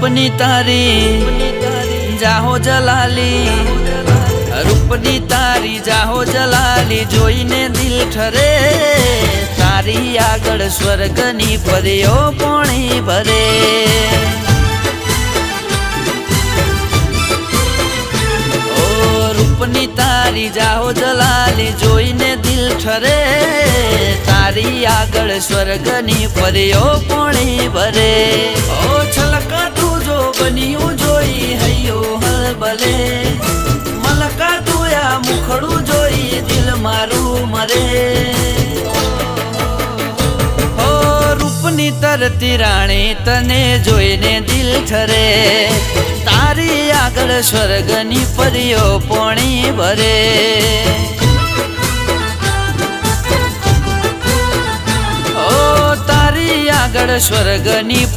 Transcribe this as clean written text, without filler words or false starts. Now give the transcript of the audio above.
रूपनी तारी जाहो जलाली, रूपनी तारी जाहो जलाली, जोईने दिल ठरे, तारी आगळ स्वर्गनी परीओ पोणी भरे। ओ रूपनी तारी जाहो जलाली, जोईने दिल ठरे, तारी आगळ स्वर्गनी परीओ पोणी भरे। ओ छलका तुझो बनियो जोई हयो हलबले, मलका तुया मुखड़ू जोई दिल मारू मरे। ओ रूपनी तरती राणी तने जोईने दिल ठरे, तारी आगळ स्वर्गनी परीओ पोणी भरे। ओ तारी आगळ स्वर्गनी